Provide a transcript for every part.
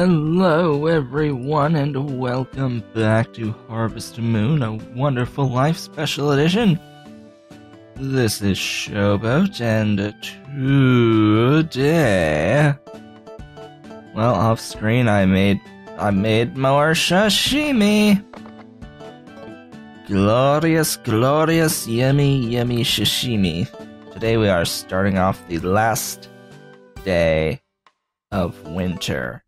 Hello everyone and welcome back to Harvest Moon, a Wonderful Life Special Edition. This is Showboat, and today, well, off screen I made more sashimi. Glorious, glorious, yummy, yummy sashimi. Today we are starting off the last day of winter.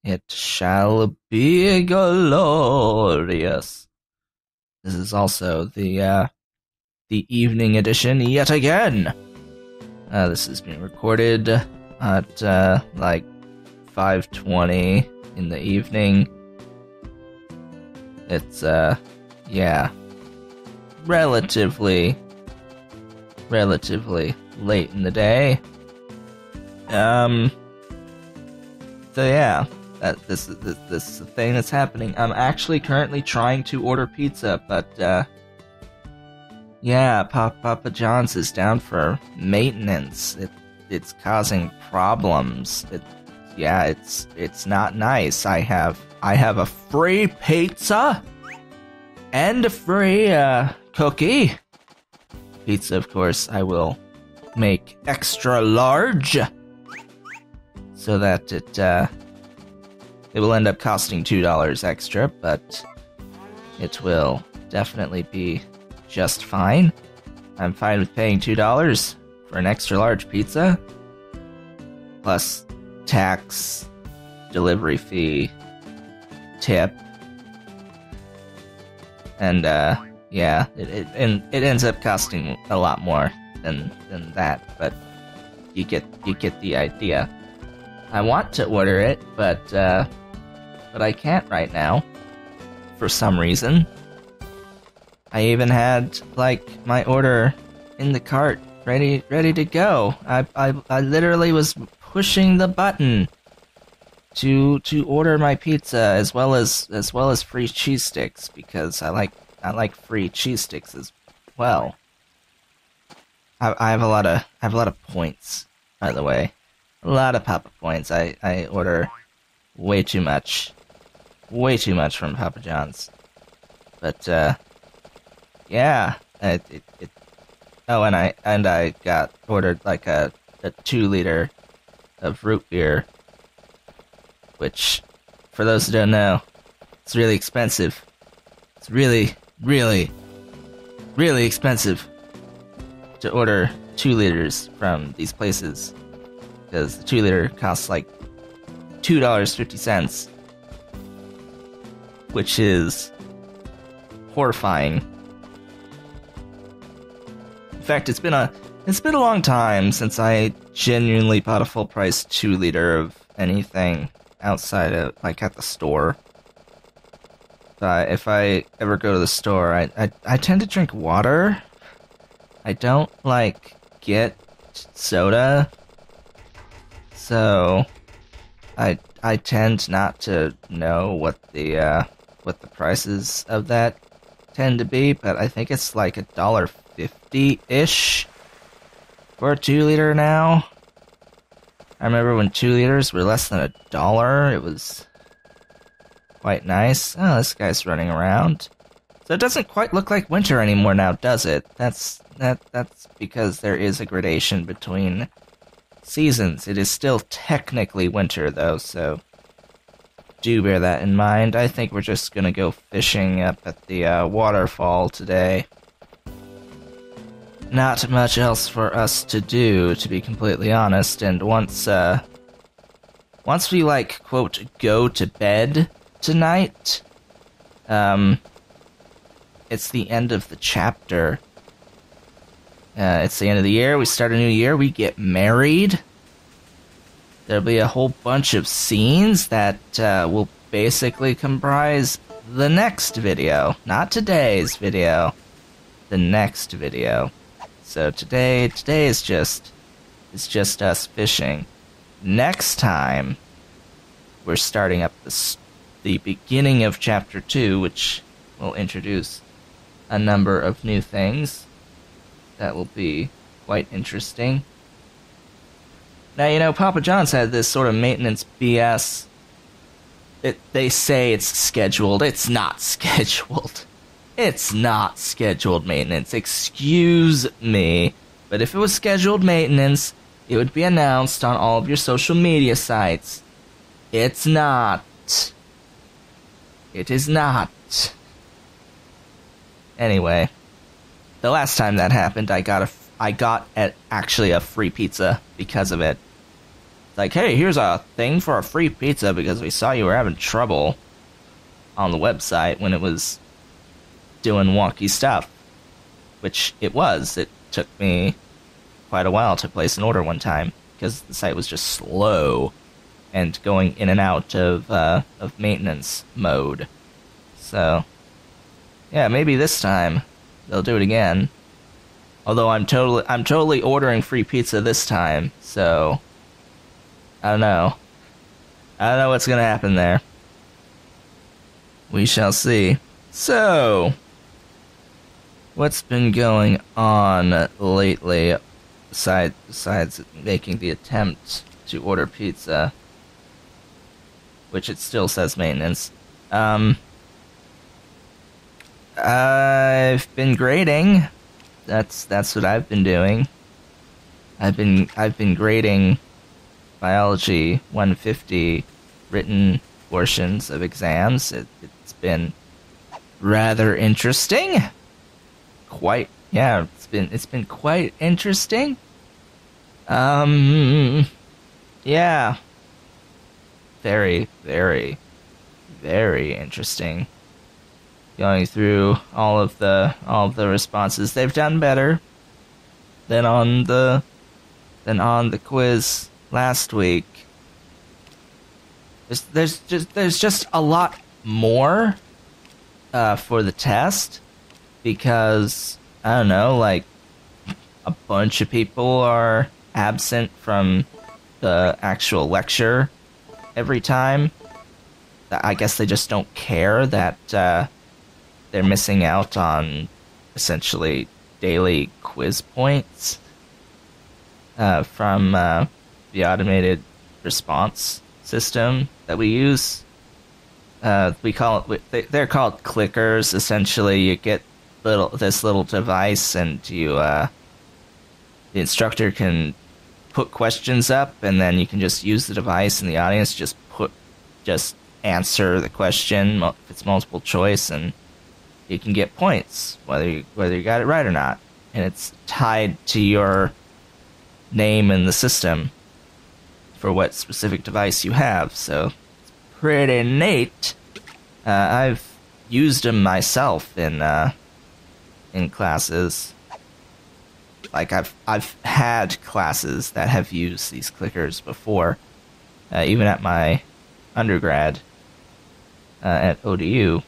It shall be glorious. This is also the evening edition yet again. This is being recorded at like 5:20 in the evening. It's yeah, relatively late in the day. So yeah. This is the thing that's happening. I'm actually currently trying to order pizza, but yeah, Papa John's is down for maintenance. It's causing problems. It's not nice. I have a free pizza and a free cookie. Pizza, of course, I will make extra large so that it will end up costing $2 extra, but it will definitely be just fine. I'm fine with paying $2 for an extra large pizza, plus tax, delivery fee, tip, and yeah, it ends up costing a lot more than that, but you get the idea. I want to order it, but I can't right now, for some reason. I even had, like, my order in the cart ready to go. I literally was pushing the button to order my pizza as well as free cheese sticks, because I like free cheese sticks as well. I have a lot of points, by the way. A lot of Papa points. I order way too much from Papa John's. But yeah, oh, and I got ordered like a 2-liter of root beer, which, for those who don't know, it's really expensive. It's really expensive to order 2 liters from these places, because the 2-liter costs like $2.50, which is horrifying. In fact, it's been a long time since I genuinely bought a full price 2-liter of anything outside of, like, at the store. But if I ever go to the store, I tend to drink water. I don't get soda. So I tend not to know what the prices of that tend to be, but I think it's like $1.50-ish for a 2-liter now. I remember when 2 liters were less than $1. It was quite nice. Oh, this guy's running around. So it doesn't quite look like winter anymore now, does it? That's because there is a gradation between seasons. It is still technically winter, though, so do bear that in mind. I think we're just gonna go fishing up at the waterfall today. Not much else for us to do, to be completely honest, and once we, like, quote, go to bed tonight, it's the end of the chapter. It's the end of the year, we start a new year, we get married. There'll be a whole bunch of scenes that will basically comprise the next video. Not today's video. The next video. So today is just us fishing. Next time, we're starting up the beginning of Chapter 2, which will introduce a number of new things that will be quite interesting. Now, Papa John's had this sort of maintenance BS they say it's scheduled. It's not scheduled. It's not scheduled maintenance. Excuse me. But if it was scheduled maintenance, it would be announced on all of your social media sites. It's not. It is not. Anyway, the last time that happened, I got actually a free pizza because of it. It's like, hey, here's a thing for a free pizza because we saw you were having trouble on the website when it was doing wonky stuff. Which it was. It took me quite a while to place an order one time because the site was just slow and going in and out of maintenance mode. So, yeah, maybe this time they'll do it again. Although I'm totally ordering free pizza this time, so I don't know. I don't know what's gonna happen there. We shall see. So, what's been going on lately besides making the attempt to order pizza, which it still says maintenance? I've been grading. That's what I've been doing. I've been grading biology 150 written portions of exams. It's been rather interesting. It's been quite interesting. Yeah. Very, very, very interesting. Going through all of the responses, they've done better than on the quiz last week. There's just a lot more for the test because I don't know, like a bunch of people are absent from the actual lecture every time. I guess they just don't care that they're missing out on essentially daily quiz points from the automated response system that we use. We call it. They're called clickers. Essentially, you get this little device, and the instructor can put questions up, and then you can just use the device, and the audience just answer the question if it's multiple choice, and you can get points whether you got it right or not, and it's tied to your name in the system for what specific device you have. So it's pretty neat. I've used them myself in classes. Like I've had classes that have used these clickers before, even at my undergrad at ODU.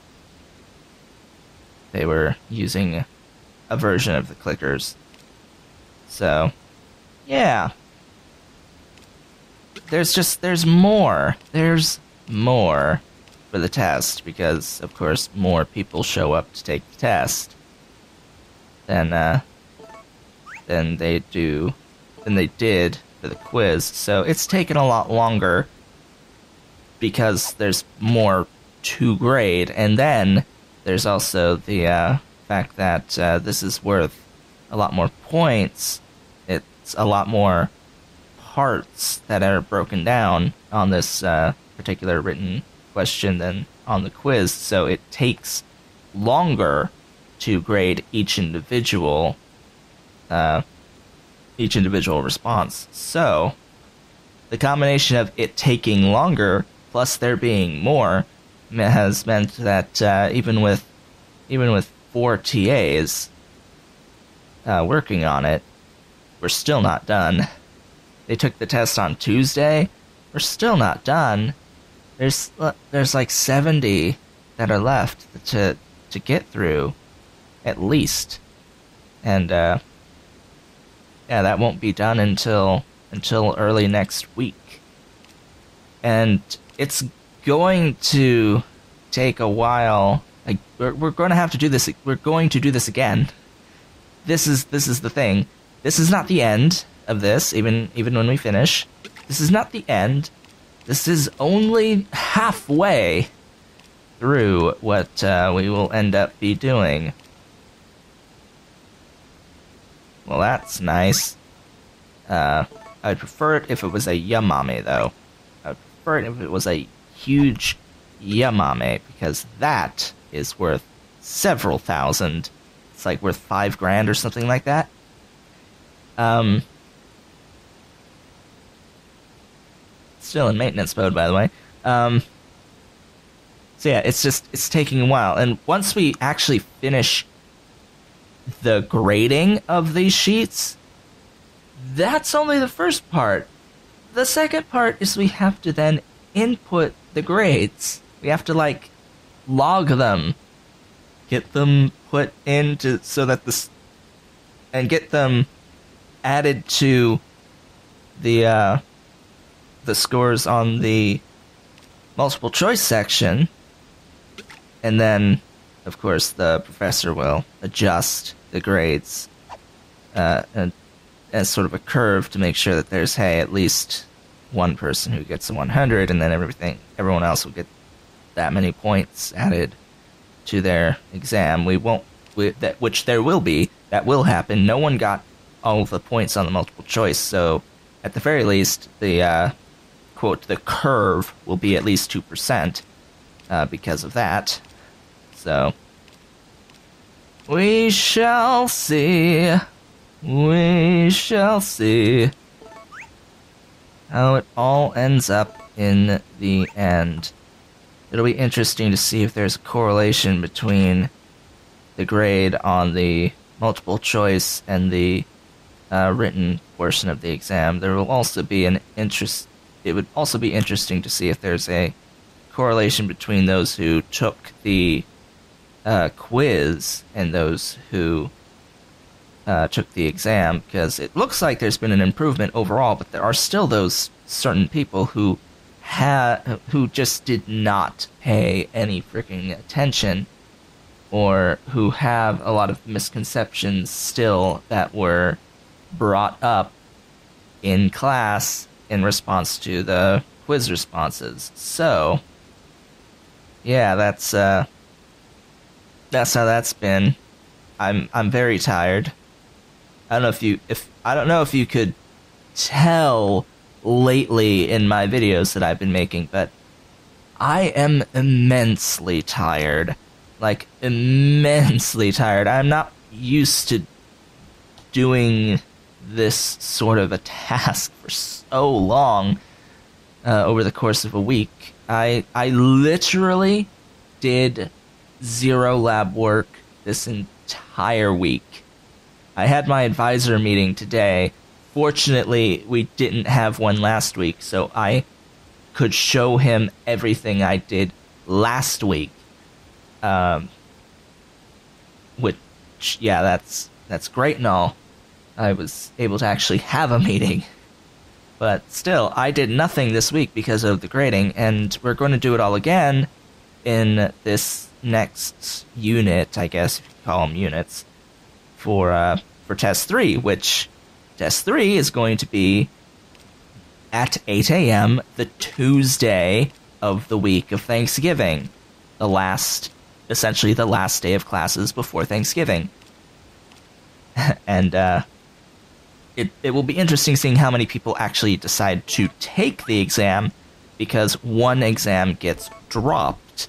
They were using a version of the clickers. So, yeah. There's more. There's more for the test because, of course, more people show up to take the test than they did for the quiz. So it's taken a lot longer because there's more to grade, and then there's also the fact that this is worth a lot more points. It's a lot more parts that are broken down on this particular written question than on the quiz, so it takes longer to grade each individual response. So the combination of it taking longer plus there being more has meant that even with 4 TAs working on it, we're still not done. They took the test on Tuesday. We're still not done. There's like 70 that are left to get through, at least, and yeah, that won't be done until early next week, and it's going to take a while. Like we're going to have to do this. We're going to do this again. This is the thing. This is not the end of this. Even when we finish, this is not the end. this is only halfway through what we will end up be doing. Well, that's nice. I'd prefer it if it was a Yamame, though. I'd prefer it if it was a huge Yamame, because that is worth several thousand. It's like worth $5,000 or something like that. Still in maintenance mode, by the way. So yeah, it's taking a while. And once we actually finish the grading of these sheets, that's only the first part. The second part is we have to then input the grades. We have to, like, log them, get them put into, so that and get them added to the scores on the multiple choice section. And then, of course, the professor will adjust the grades and as sort of a curve to make sure that there's, hey, at least one person who gets a 100, and then everyone else will get that many points added to their exam. Which there will be. That will happen. No one got all of the points on the multiple choice, so at the very least, the quote, the curve will be at least 2% because of that. So we shall see. We shall see how it all ends up in the end. It'll be interesting to see if there's a correlation between the grade on the multiple choice and the written portion of the exam. There will also be it would also be interesting to see if there's a correlation between those who took the quiz and those who took the exam, because it looks like there's been an improvement overall, but there are still those certain people who just did not pay any freaking attention, or who have a lot of misconceptions still that were brought up in class in response to the quiz responses. So, yeah, that's how that's been. I'm very tired. I don't know if you could tell lately in my videos that I've been making, but I am immensely tired. Like, immensely tired. I'm not used to doing this sort of a task for so long over the course of a week. I literally did 0 lab work this entire week. I had my advisor meeting today. Fortunately, we didn't have one last week, so I could show him everything I did last week. Which, yeah, that's great and all. I was able to actually have a meeting. But still, I did nothing this week because of the grading, and we're going to do it all again in this next unit, I guess, if you call them units, for Test 3, which Test 3 is going to be at 8 a.m. the Tuesday of the week of Thanksgiving. Essentially the last day of classes before Thanksgiving. And it will be interesting seeing how many people actually decide to take the exam, because one exam gets dropped.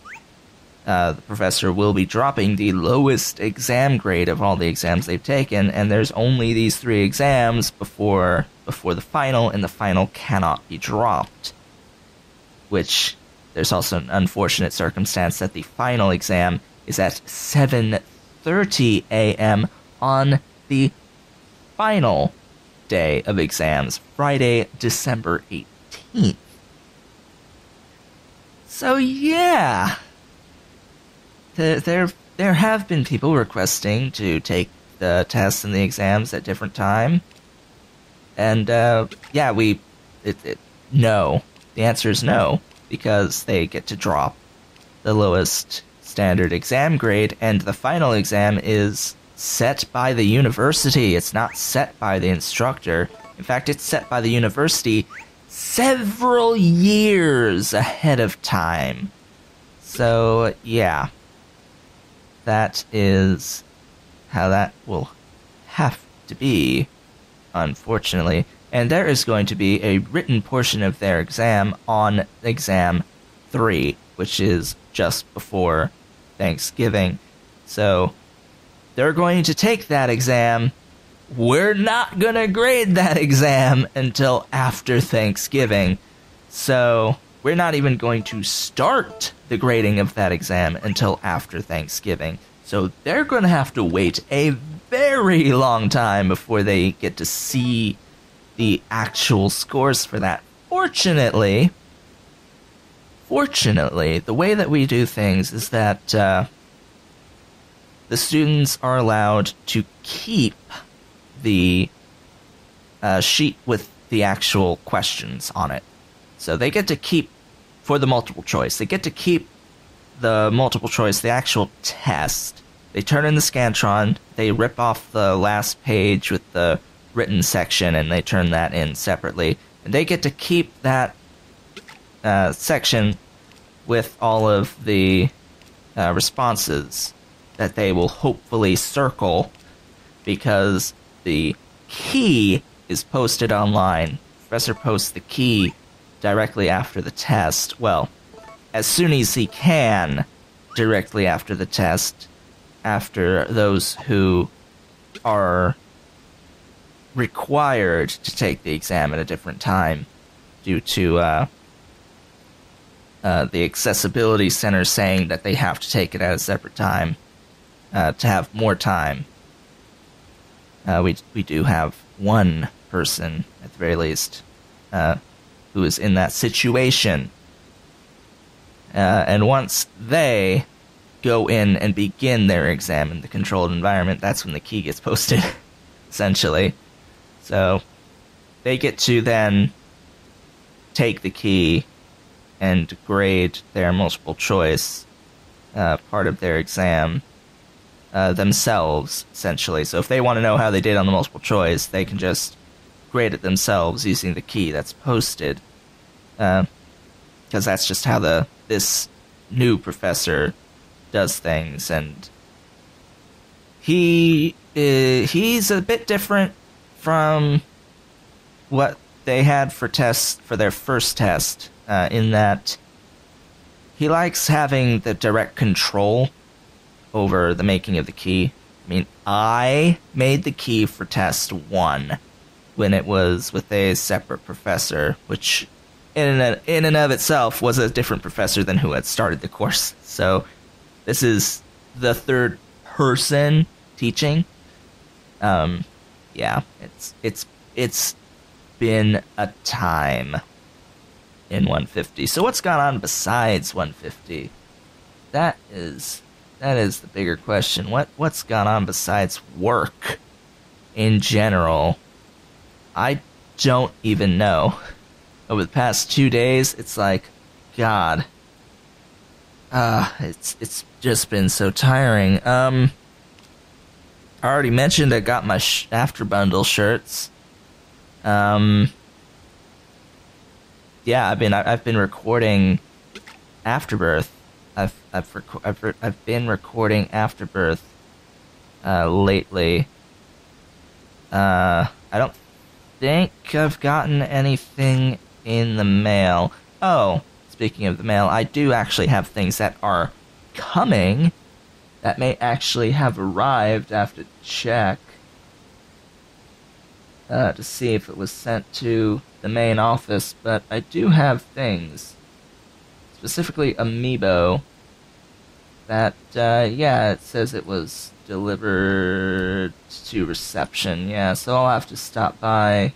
The professor will be dropping the lowest exam grade of all the exams they've taken, and there's only these 3 exams before the final, and the final cannot be dropped. Which, there's also an unfortunate circumstance that the final exam is at 7:30 a.m. on the final day of exams, Friday, December 18th. So yeah, there have been people requesting to take the tests and the exams at different time, and yeah, no. The answer is no, because they get to drop the lowest standard exam grade, and the final exam is set by the university. It's not set by the instructor. In fact, it's set by the university several years ahead of time. So, yeah. That is how that will have to be, unfortunately. And there is going to be a written portion of their exam on exam 3, which is just before Thanksgiving. So, they're going to take that exam. We're not going to grade that exam until after Thanksgiving. So, we're not even going to start the grading of that exam until after Thanksgiving. So, they're going to have to wait a very long time before they get to see the actual scores for that. Fortunately, the way that we do things is that the students are allowed to keep the sheet with the actual questions on it. So they get to keep, for the multiple choice, they get to keep the multiple choice, the actual test. They turn in the Scantron, they rip off the last page with the written section, and they turn that in separately. And they get to keep that section with all of the responses that they will hopefully circle, because the key is posted online. The professor posts the key directly after the test. Well, as soon as he can, directly after the test, after those who are required to take the exam at a different time due to the accessibility center saying that they have to take it at a separate time to have more time. We do have one person, at the very least, who is in that situation. And once they go in and begin their exam in the controlled environment, that's when the key gets posted, essentially. So they get to then take the key and grade their multiple choice part of their exam themselves, essentially. So if they want to know how they did on the multiple choice, they can just grade it themselves using the key that's posted. Because that's just how this new professor does things, and he's a bit different from what they had for their first test, in that he likes having the direct control over the making of the key. I mean, I made the key for test 1 when it was with a separate professor, which in and of itself was a different professor than who had started the course. So this is the third person teaching. Yeah, it's been a time in 150. So what's gone on besides 150? That is the bigger question. What's gone on besides work in general? I don't even know. Over the past 2 days, it's like, God, it's just been so tiring. I already mentioned I got my After Bundle shirts. Yeah, I've been recording Afterbirth. I've been recording Afterbirth lately. I don't think I've gotten anything in the mail. Oh, speaking of the mail, I do actually have things that are coming that may actually have arrived. I have to check to see if it was sent to the main office, but I do have things, specifically Amiibo, that, yeah, it says it was delivered to reception. Yeah, so I'll have to stop by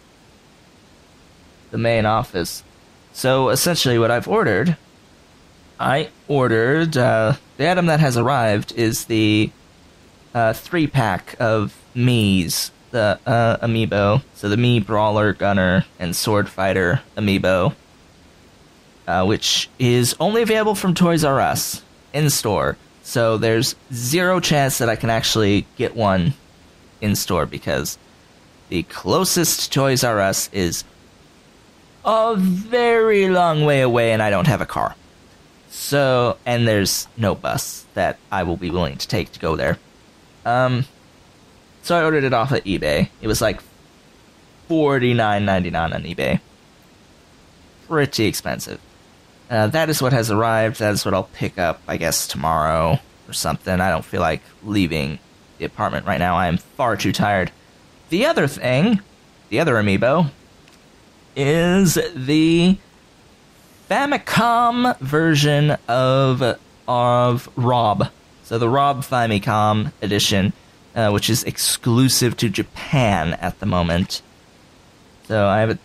the main office. So essentially what I've ordered, the item that has arrived is the 3-pack of Mii's, the Amiibo. So the Mii Brawler, Gunner, and Sword Fighter Amiibo, which is only available from Toys R Us in store. So there's zero chance that I can actually get one in store, because the closest Toys R Us is a very long way away and I don't have a car. So, and there's no bus that I will be willing to take to go there. So I ordered it off of eBay. It was like $49.99 on eBay. Pretty expensive. That is what has arrived. That is what I'll pick up, I guess, tomorrow or something. I don't feel like leaving the apartment right now. I am far too tired. The other thing, the other amiibo, is the Famicom version of Rob. So the Rob Famicom edition, which is exclusive to Japan at the moment. So I have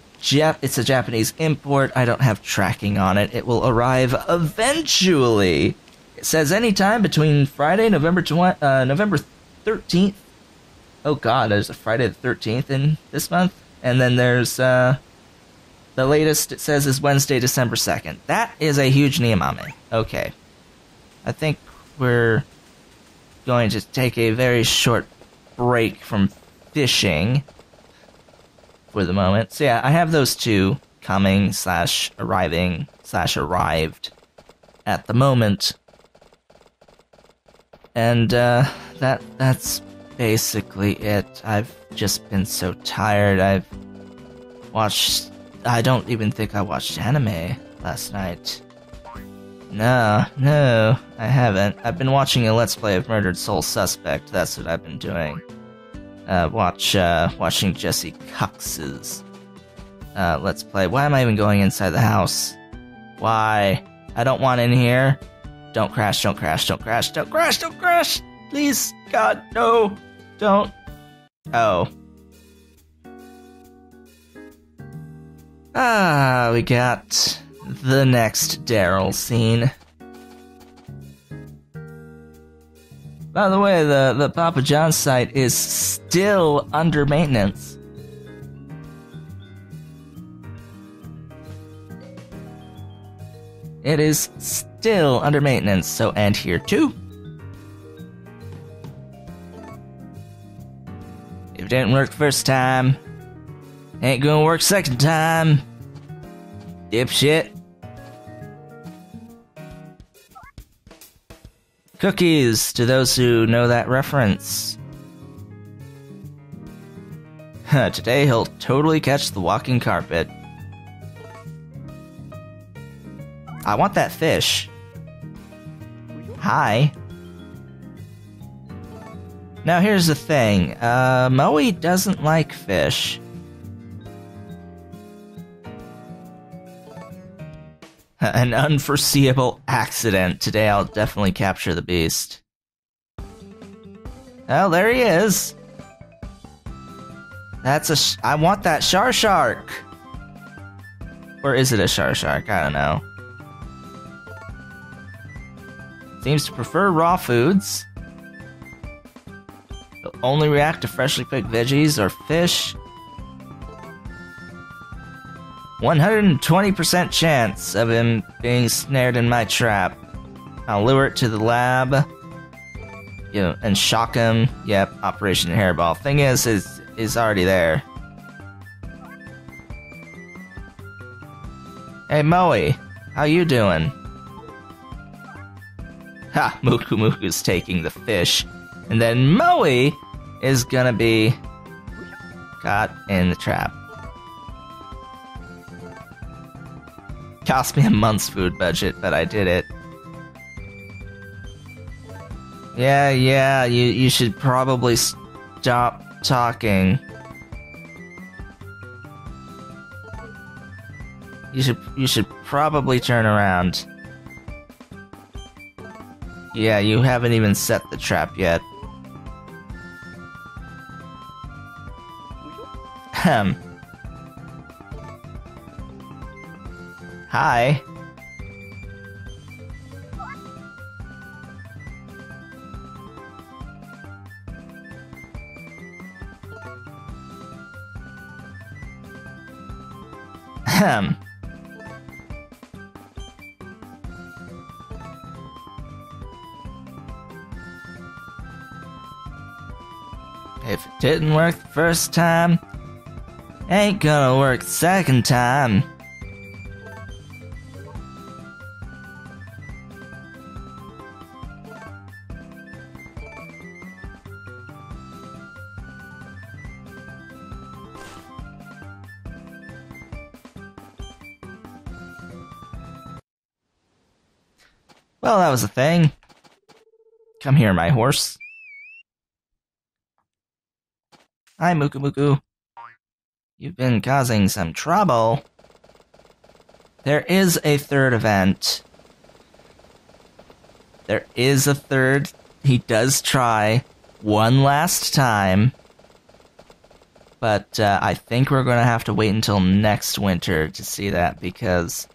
it's a Japanese import. I don't have tracking on it. It will arrive eventually. It says anytime between Friday, November 13th. Oh god, there's a Friday the 13th in this month. And then there's, the latest it says is Wednesday, December 2nd. That is a huge Niamame. Okay. I think we're going to take a very short break from fishing for the moment. So yeah, I have those two coming / arriving / arrived at the moment. And that's basically it. I've just been so tired. I don't even think I watched anime last night. No, I haven't. I've been watching a Let's Play of Murdered Soul Suspect. That's what I've been doing. Watching Jesse Cux's Let's Play. Why am I even going inside the house? Why? I don't want in here. Don't crash, don't crash, don't crash, don't crash, don't crash! Please, God, no! Don't. Oh. We got the next Daryl scene. By the way, the Papa John's site is still under maintenance. It is still under maintenance, so and here too. If it didn't work first time, ain't gonna work second time. Dipshit. Cookies, to those who know that reference. Today he'll totally catch the walking carpet. I want that fish. Hi. Now here's the thing. Moe doesn't like fish. An unforeseeable accident. Today I'll definitely capture the beast. Oh, there he is. That's I want that shark. Or is it a shark? I don't know. Seems to prefer raw foods. He'll only react to freshly picked veggies or fish. 120% chance of him being snared in my trap. I'll lure it to the lab, and shock him. Yep, Operation Hairball. Thing is already there. Hey Moe, how you doing? Ha! Muku Muku's taking the fish, and then Moe is gonna be caught in the trap. Cost me a month's food budget, but I did it. Yeah, you should probably stop talking. You should probably turn around. Yeah, you haven't even set the trap yet. Hi. If it didn't work the first time, ain't gonna work the second time. Well, that was a thing. Come here, my horse. Hi, Muku Muku. You've been causing some trouble. There is a third event. There is a third. He does try one last time. But I think we're going to have to wait until next winter to see that, because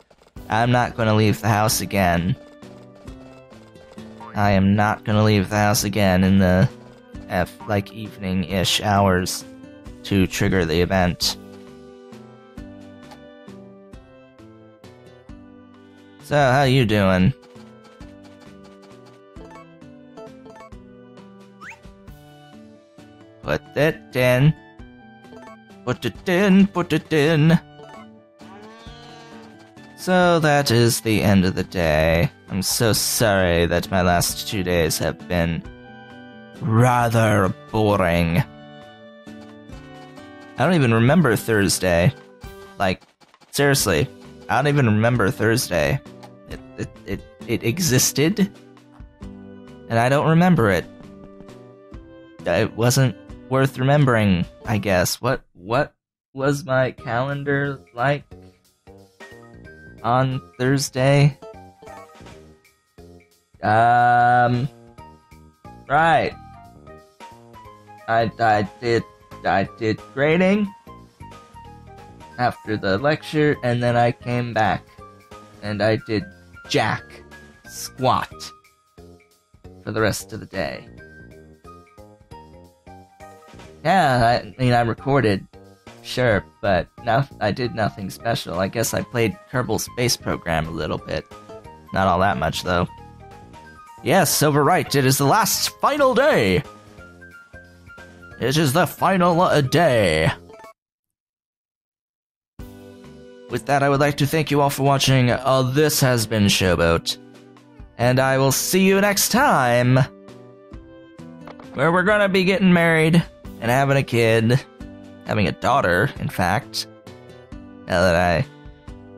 I'm not going to leave the house again. I am not going to leave the house again in the evening-ish hours to trigger the event. So, how you doing? Put it in. Put it in, put it in. So that is the end of the day. I'm so sorry that my last 2 days have been rather boring. I don't even remember Thursday. Like, seriously, I don't even remember Thursday. It existed, and I don't remember it. It wasn't worth remembering, I guess. What was my calendar like on Thursday? Right. I did grading after the lecture, and then I came back and I did jack squat for the rest of the day. Yeah, I mean, I recorded, sure, but I did nothing special. I guess I played Kerbal Space Program a little bit. Not all that much, though. Yes, overright, it is the last final day! It is the final day! With that, I would like to thank you all for watching. This has been Showboat. And I will see you next time, where we're gonna be getting married and having a kid. Having a daughter, in fact. Now that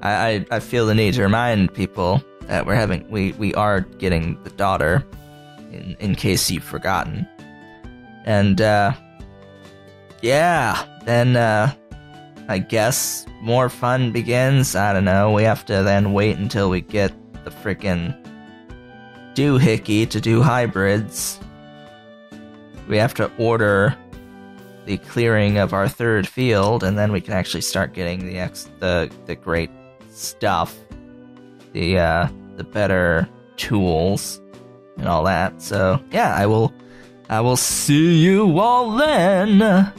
I feel the need to remind people that we are getting the daughter, in case you've forgotten. And, yeah, then, I guess more fun begins. I don't know, we have to then wait until we get the frickin' doohickey to do hybrids. We have to order the clearing of our third field, and then we can actually start getting the great stuff, the better tools and all that. So yeah, I will see you all then.